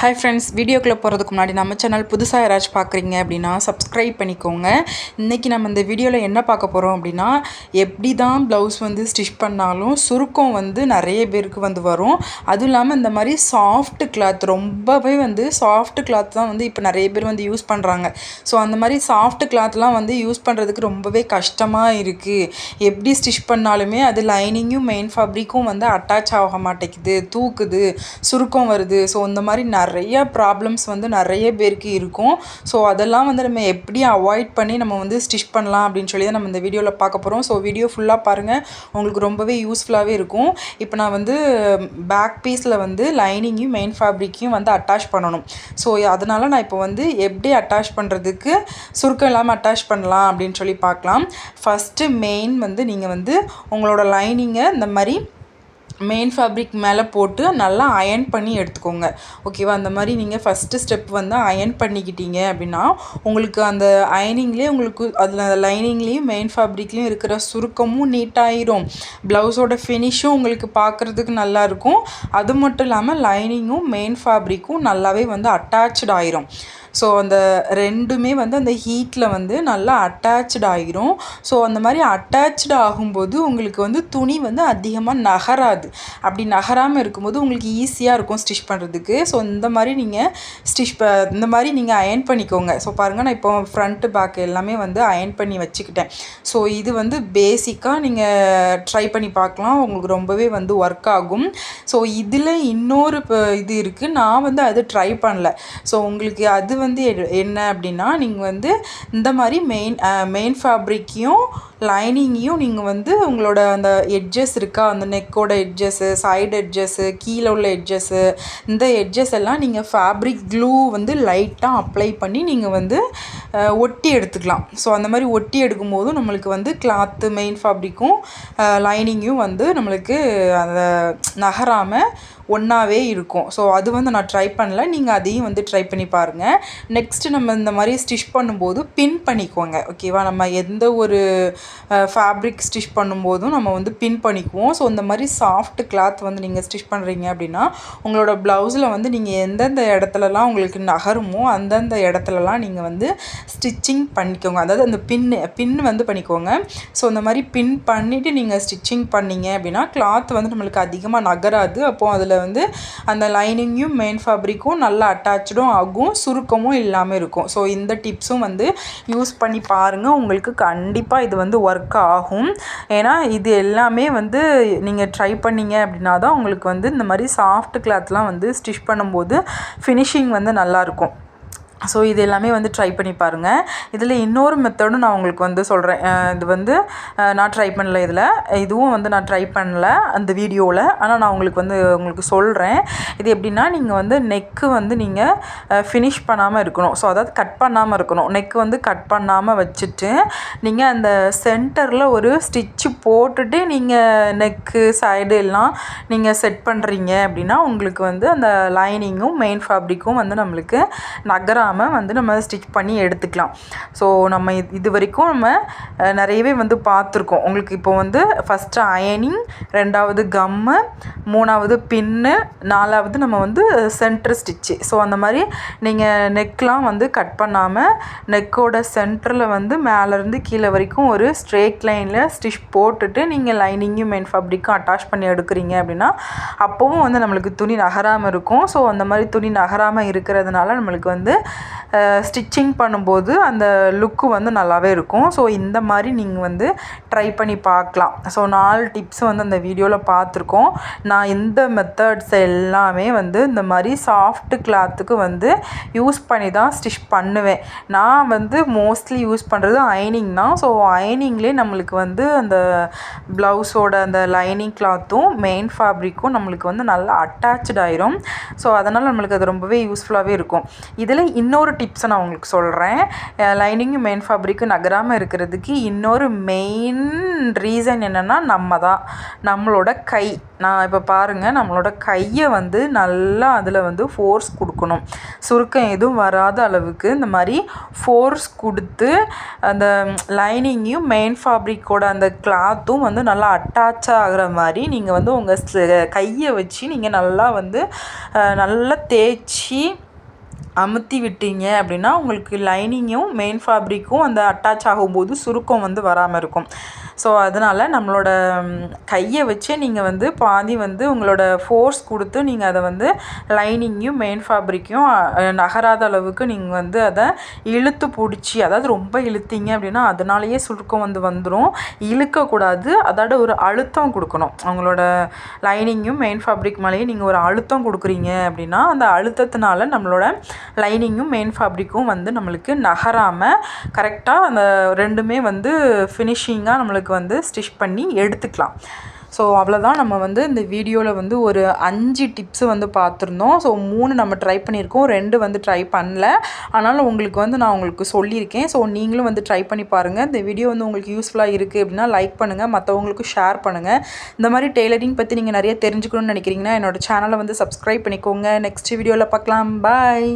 Hi friends, வீடியோக்குள்ளே போகிறதுக்கு முன்னாடி நம்ம சேனல் புதுசாக யாராச்சும் பார்க்குறீங்க அப்படின்னா சப்ஸ்கிரைப் பண்ணிக்கோங்க. இன்றைக்கி நம்ம இந்த வீடியோவில் என்ன பார்க்க போகிறோம் அப்படின்னா, எப்படி தான் ப்ளவுஸ் ஸ்டிச் பண்ணாலும் சுருக்கம் நிறைய பேருக்கு வரும். அதுவும் இல்லாமல் இந்த மாதிரி சாஃப்ட் கிளாத் ரொம்பவே சாஃப்ட் கிளாத் தான் இப்போ நிறைய பேர் யூஸ் பண்ணுறாங்க. ஸோ அந்த மாதிரி சாஃப்ட் கிளாத்லாம் யூஸ் பண்ணுறதுக்கு ரொம்பவே கஷ்டமாக இருக்குது. எப்படி ஸ்டிச் பண்ணாலுமே அது லைனிங்கும் மெயின் ஃபேப்ரிக்கும் அட்டாச் ஆக மாட்டேங்குது, தூக்குது, சுருக்கம் வருது. ஸோ இந்த மாதிரி நிறைய ப்ராப்ளம்ஸ் நிறைய பேருக்கு இருக்கும். ஸோ அதெல்லாம் நம்ம எப்படி அவாய்ட் பண்ணி நம்ம ஸ்டிச் பண்ணலாம் அப்படின்னு சொல்லி தான் நம்ம இந்த வீடியோவில் பார்க்க போகிறோம். ஸோ வீடியோ ஃபுல்லாக பாருங்கள், உங்களுக்கு ரொம்பவே யூஸ்ஃபுல்லாகவே இருக்கும். இப்போ நான் பேக் பீஸில் லைனிங்கையும் மெயின் ஃபேப்ரிக்கையும் அட்டாச் பண்ணணும். ஸோ அதனால் நான் இப்போ எப்படி அட்டாச் பண்ணுறதுக்கு சுருக்கம் இல்லாமல் அட்டாச் பண்ணலாம் அப்படின்னு சொல்லி பார்க்கலாம். ஃபஸ்ட்டு மெயின் நீங்கள் உங்களோட லைனிங்கை இந்த மாதிரி மெயின் ஃபேப்ரிக் மேலே போட்டு நல்லா அயன் பண்ணி எடுத்துக்கோங்க. ஓகேவா? அந்த மாதிரி நீங்கள் ஃபஸ்ட்டு ஸ்டெப் அயன் பண்ணிக்கிட்டீங்க அப்படின்னா உங்களுக்கு அந்த அயனிங்லேயே உங்களுக்கு அதில் லைனிங்லேயும் மெயின் ஃபேப்ரிக்லேயும் இருக்கிற சுருக்கமும் நீட்டாயிரும். ப்ளவுஸோட ஃபினிஷும் உங்களுக்கு பார்க்குறதுக்கு நல்லாயிருக்கும். அது மட்டும் இல்லாமல் லைனிங்கும் மெயின் ஃபேப்ரிக்கும் நல்லாவே அட்டாச்டு ஆயிரும். ஸோ அந்த ரெண்டுமே அந்த ஹீட்டில் நல்லா அட்டாச்டு ஆகிரும். ஸோ அந்த மாதிரி அட்டாச்டு ஆகும்போது உங்களுக்கு துணி அதிகமாக நகராது. அப்படி நகராமல் இருக்கும்போது உங்களுக்கு ஈஸியாக இருக்கும் ஸ்டிச் பண்ணுறதுக்கு. ஸோ இந்த மாதிரி நீங்கள் இந்த மாதிரி நீங்கள் அயன் பண்ணிக்கோங்க. ஸோ பாருங்கள், நான் இப்போ ஃப்ரண்ட்டு பேக் எல்லாமே அயன் பண்ணி வச்சுக்கிட்டேன். ஸோ இது பேசிக்காக நீங்கள் ட்ரை பண்ணி பார்க்கலாம், உங்களுக்கு ரொம்பவே ஒர்க் ஆகும். ஸோ இதில் இன்னொரு இது இருக்குது, நான் அது ட்ரை பண்ணல. ஸோ உங்களுக்கு அது என்ன அப்படின்னா, நீங்கள் இந்த மாதிரி மெயின் ஃபேப்ரிக்கையும் லைனிங்கையும் நீங்கள் உங்களோட அந்த எட்ஜஸ் இருக்கா, அந்த நெக்கோட எட்ஜஸ்ஸு, சைடு எட்ஜஸ்ஸு, கீழே உள்ள எட்ஜஸ்ஸு, இந்த எட்ஜஸ் எல்லாம் நீங்கள் ஃபேப்ரிக் க்ளூ லைட்டாக அப்ளை பண்ணி நீங்கள் ஒட்டி எடுத்துக்கலாம். ஸோ அந்த மாதிரி ஒட்டி எடுக்கும்போது நம்மளுக்கு கிளாத்து மெயின் ஃபேப்ரிக்கும் லைனிங்கும் நம்மளுக்கு அந்த நகராமல் ஒன்றாவே இருக்கும். ஸோ அது நான் ட்ரை பண்ணல, நீங்கள் அதையும் ட்ரை பண்ணி பாருங்கள். நெக்ஸ்ட்டு நம்ம இந்த மாதிரி ஸ்டிச் பண்ணும்போது பின் பண்ணிக்குவோங்க. ஓகேவா? நம்ம எந்த ஒரு ஃபேப்ரிக் ஸ்டிச் பண்ணும்போதும் நம்ம பின் பண்ணிக்குவோம். ஸோ இந்த மாதிரி சாஃப்ட் கிளாத் நீங்கள் ஸ்டிச் பண்ணுறீங்க அப்படின்னா உங்களோட ப்ளவுஸில் நீங்கள் எந்தெந்த இடத்துலலாம் உங்களுக்கு நகருமோ அந்தந்த இடத்துலலாம் நீங்கள் ஸ்டிச்சிங் பண்ணிக்கோங்க. அதாவது அந்த பின் பண்ணிக்கோங்க. ஸோ இந்த மாதிரி பின் பண்ணிவிட்டு நீங்கள் ஸ்டிச்சிங் பண்ணிங்க அப்படின்னா கிளாத் நம்மளுக்கு அதிகமாக நகராது. அப்போது அதில் அந்த லைனிங்கும் மெயின் ஃபேப்ரிக்கும் நல்லா அட்டாச்சும் ஆகும், சுருக்கமும் இல்லாமல் இருக்கும். ஸோ இந்த டிப்ஸும் யூஸ் பண்ணி பாருங்கள், உங்களுக்கு கண்டிப்பாக இது ஒர்க் ஆகும். ஏன்னா இது எல்லாமே நீங்கள் ட்ரை பண்ணிங்க அப்படின்னா தான் உங்களுக்கு இந்த மாதிரி சாஃப்ட் கிளாத்லாம் ஸ்டிச் பண்ணும்போது ஃபினிஷிங் நல்லாயிருக்கும். ஸோ இது எல்லாமே ட்ரை பண்ணி பாருங்கள். இதில் இன்னொரு மெத்தடும் நான் உங்களுக்கு சொல்கிறேன். இது நான் ட்ரை பண்ணல, இதுவும் நான் ட்ரை பண்ணல அந்த வீடியோவில். ஆனால் நான் உங்களுக்கு சொல்கிறேன். இது எப்படின்னா, நீங்கள் நெக்கு நீங்கள் ஃபினிஷ் பண்ணாமல் இருக்கணும். ஸோ அதாவது கட் பண்ணாமல் இருக்கணும். நெக்கு கட் பண்ணாமல் வச்சுட்டு நீங்கள் அந்த சென்டரில் ஒரு ஸ்டிச்சு போட்டுட்டு நீங்கள் நெக்கு சைடு எல்லாம் நீங்கள் செட் பண்ணுறீங்க அப்படின்னா உங்களுக்கு அந்த லைனிங்கும் மெயின் ஃபேப்ரிக்கும் நம்மளுக்கு நகராமல் நம்ம ஸ்டிச் பண்ணி எடுத்துக்கலாம். ஸோ நம்ம இது வரைக்கும் நம்ம நிறையவே பார்த்துருக்கோம். உங்களுக்கு இப்போ ஃபஸ்ட்டு அயனிங், ரெண்டாவது கம்மு, மூணாவது பின்னு, நாலாவது நம்ம சென்டர் ஸ்டிச்சு. ஸோ அந்த மாதிரி நீங்கள் நெக்லாம் கட் பண்ணாமல் நெக்கோட சென்டரில் மேலேருந்து கீழே வரைக்கும் ஒரு ஸ்ட்ரெயிட் லைனில் ஸ்டிச் போட்டுட்டு நீங்கள் லைனிங்கும் மெயின் ஃபேப்ரிக்கும் அட்டாச் பண்ணி எடுக்கிறீங்க அப்படின்னா அப்போவும் நம்மளுக்கு துணி நகராமல் இருக்கும். ஸோ அந்த மாதிரி துணி நகராமல் இருக்கிறதுனால நம்மளுக்கு ஸ்டிச்சிங் பண்ணும்போது அந்த லுக்கு நல்லாவே இருக்கும். ஸோ இந்த மாதிரி நீங்கள் ட்ரை பண்ணி பார்க்கலாம். ஸோ 4 டிப்ஸ் அந்த வீடியோவில் பார்த்துருக்கோம். நான் இந்த மெத்தட்ஸ் எல்லாமே இந்த மாதிரி சாஃப்ட் கிளாத்துக்கு யூஸ் பண்ணி தான் ஸ்டிச் பண்ணுவேன். நான் மோஸ்ட்லி யூஸ் பண்ணுறது அயனிங் தான். ஸோ அயனிங்லேயே நம்மளுக்கு அந்த ப்ளவுஸோட அந்த லைனிங் கிளாத்தும் மெயின் ஃபேப்ரிக்கும் நம்மளுக்கு நல்லா அட்டாச்டு ஆயிரும். ஸோ அதனால் நம்மளுக்கு அது ரொம்பவே யூஸ்ஃபுல்லாகவே இருக்கும். இதில் இன்னொரு டிப்ஸை நான் உங்களுக்கு சொல்கிறேன். லைனிங்கும் மெயின் ஃபேப்ரிக்கும் நகராமல் இருக்கிறதுக்கு இன்னொரு மெயின் ரீசன் என்னென்னா நம்மளோட கை. நான் இப்போ பாருங்கள், நம்மளோட கையை வந்து நல்லா அதில் வந்து ஃபோர்ஸ் கொடுக்கணும். சுருக்கம் எதுவும் வராத அளவுக்கு இந்த மாதிரி ஃபோர்ஸ் கொடுத்து அந்த லைனிங்கையும் மெயின் ஃபேப்ரிக்கோட அந்த கிளாத்தும் வந்து நல்லா அட்டாச் ஆகிற மாதிரி நீங்கள் வந்து உங்கள் கையை வச்சு நீங்கள் நல்லா வந்து நல்லா தேய்ச்சி அமுத்தி விட்டீங்க அப்படின்னா உங்களுக்கு லைனிங்கும் மெயின் ஃபேப்ரிக்கும் அந்த அட்டாச் ஆகும்போது சுருக்கம் வந்து வராமல் இருக்கும். ஸோ அதனால் நம்மளோட கையை வச்சு நீங்கள் வந்து பாதி வந்து உங்களோட ஃபோர்ஸ் கொடுத்து நீங்கள் அதை வந்து லைனிங்கையும் மெயின் ஃபேப்ரிக்கையும் நகராத அளவுக்கு நீங்கள் வந்து அதை இழுத்து பிடிச்சி, அதாவது ரொம்ப இழுத்தீங்க அப்படின்னா அதனாலேயே சுருக்கம் வந்து வந்துடும். இழுக்கக்கூடாது, அதோட ஒரு அழுத்தம் கொடுக்கணும். அவங்களோட லைனிங்கும் மெயின் ஃபேப்ரிக் மேலேயே நீங்கள் ஒரு அழுத்தம் கொடுக்குறீங்க அப்படின்னா அந்த அழுத்தத்தினால நம்மளோட லைனிங்கும் மெயின் ஃபேப்ரிக்கும் வந்து நம்மளுக்கு நகராமல் கரெக்டாக அந்த ரெண்டுமே வந்து ஃபினிஷிங்காக நம்மளுக்கு வந்து ஸ்டிச் பண்ணி எடுத்துக்கலாம். ஸோ அவ்வளோதான். நம்ம வந்து இந்த வீடியோவில் வந்து ஒரு 5 டிப்ஸு வந்து பார்த்துருந்தோம். ஸோ 3 நம்ம ட்ரை பண்ணியிருக்கோம், 2 வந்து ட்ரை பண்ணல. ஆனாலும் உங்களுக்கு வந்து நான் உங்களுக்கு சொல்லியிருக்கேன். ஸோ நீங்களும் வந்து ட்ரை பண்ணி பாருங்கள். இந்த வீடியோ வந்து உங்களுக்கு யூஸ்ஃபுல்லாக இருக்குது அப்படின்னா லைக் பண்ணுங்கள், மற்றவங்களுக்கு ஷேர் பண்ணுங்கள். இந்த மாதிரி டெய்லரிங் பற்றி நீங்கள் நிறைய தெரிஞ்சுக்கணும்னு நினைக்கிறீங்கன்னா என்னோடய சேனலை வந்து சப்ஸ்கிரைப் பண்ணிக்கோங்க. நெக்ஸ்ட் வீடியோவில் பார்க்கலாம். பாய்.